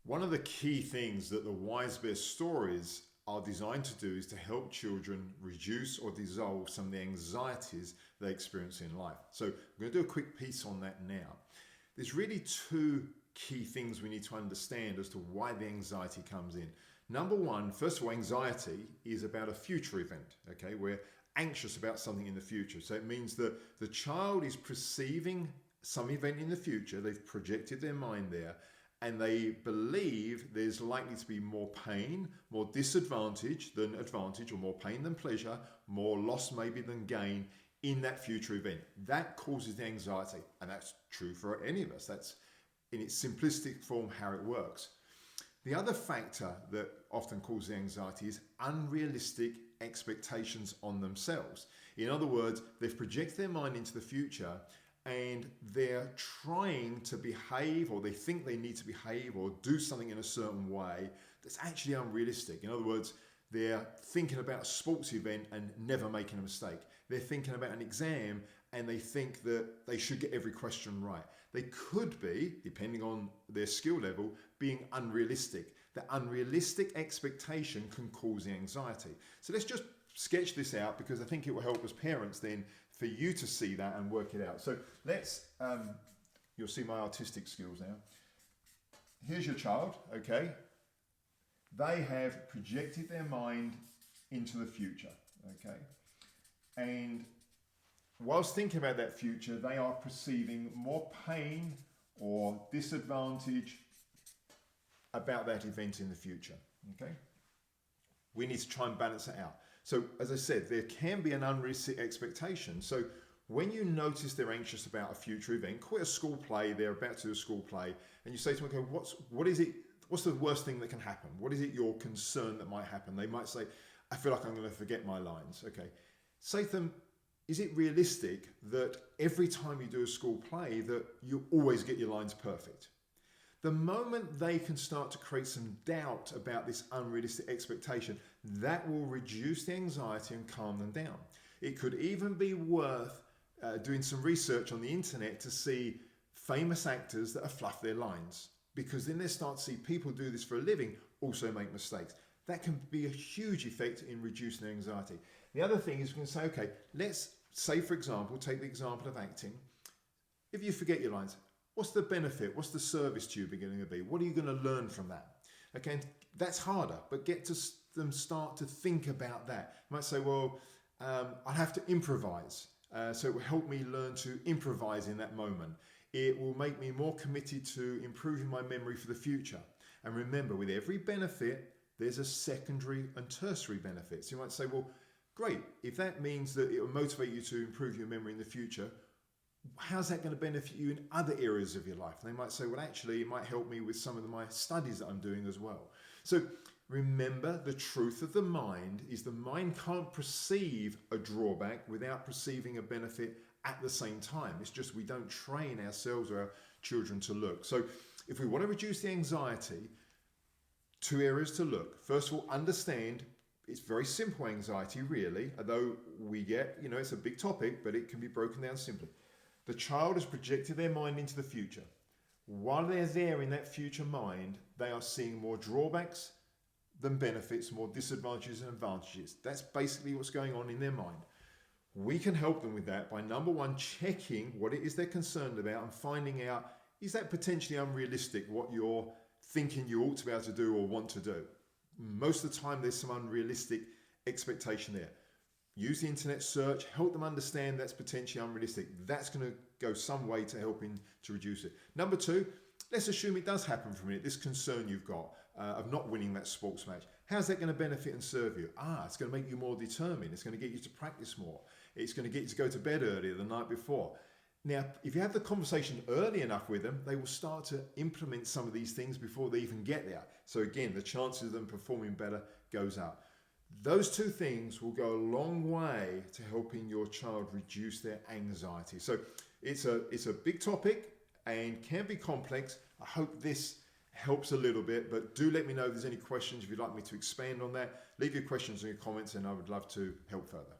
One of the key things that the Wise Bear stories are designed to do is to help children reduce or dissolve some of the anxieties they experience in life. So I'm going to do a quick piece on that now. There's really two key things we need to understand as to why the anxiety comes in. Number one, first of all, anxiety is about a future event, okay? We're anxious about something in the future. So it means that the child is perceiving some event in the future, they've projected their mind there, and they believe there's likely to be more pain, more disadvantage than advantage, or more pain than pleasure, more loss maybe than gain in that future event. That causes the anxiety, and that's true for any of us. That's in its simplistic form how it works. The other factor that often causes anxiety is unrealistic expectations on themselves. In other words, they've projected their mind into the future and they're trying to behave, or they think they need to behave or do something in a certain way that's actually unrealistic. In other words, they're thinking about a sports event and never making a mistake. They're thinking about an exam and they think that they should get every question right. They could be, depending on their skill level, being unrealistic. That unrealistic expectation can cause the anxiety. So let's just sketch this out, because I think it will help as parents then for you to see that and work it out. So let's, you'll see my artistic skills now. Here's your child, okay? They have projected their mind into the future, okay? And whilst thinking about that future, they are perceiving more pain or disadvantage about that event in the future, okay? We need to try and balance it out. So as I said, there can be an unrealistic expectation. So when you notice they're anxious about a future event, quite a school play, they're about to do a school play, and you say to them, okay, what's the worst thing that can happen? What is it you're concerned that might happen? They might say, I feel like I'm going to forget my lines. Okay. Say to them, is it realistic that every time you do a school play that you always get your lines perfect? The moment they can start to create some doubt about this unrealistic expectation, that will reduce the anxiety and calm them down. It could even be worth doing some research on the internet to see famous actors that have fluffed their lines, because then they start to see people do this for a living also make mistakes. That can be a huge effect in reducing their anxiety. The other thing is we can say, okay, let's say, for example, take the example of acting. If you forget your lines, what's the benefit? What's the service to you beginning to be? What are you going to learn from that? Okay, that's harder, but get to them start to think about that. You might say, well, I'll have to improvise. So it will help me learn to improvise in that moment. It will make me more committed to improving my memory for the future. And remember, with every benefit, there's a secondary and tertiary benefit. So you might say, well, great, if that means that it will motivate you to improve your memory in the future, how's that going to benefit you in other areas of your life? And they might say, well, actually, it might help me with some of my studies that I'm doing as well. So remember, the truth of the mind is the mind can't perceive a drawback without perceiving a benefit at the same time. It's just we don't train ourselves or our children to look. So if we want to reduce the anxiety, two areas to look. First of all, understand it's very simple anxiety, really, although we get, it's a big topic, but it can be broken down simply. The child has projected their mind into the future. While they're there in that future mind, they are seeing more drawbacks than benefits, more disadvantages than advantages. That's basically what's going on in their mind. We can help them with that by, number one, checking what it is they're concerned about and finding out, is that potentially unrealistic, what you're thinking you ought to be able to do or want to do? Most of the time, there's some unrealistic expectation there. Use the internet search, help them understand that's potentially unrealistic. That's going to go some way to helping to reduce it. Number two, let's assume it does happen for a minute, this concern you've got of not winning that sports match. How's that going to benefit and serve you? It's going to make you more determined. It's going to get you to practice more. It's going to get you to go to bed earlier the night before. Now, if you have the conversation early enough with them, they will start to implement some of these things before they even get there. So again, the chances of them performing better goes up. Those two things will go a long way to helping your child reduce their anxiety. So it's a big topic and can be complex. I hope this helps a little bit, but do let me know if there's any questions. If you'd like me to expand on that, leave your questions in your comments and I would love to help further.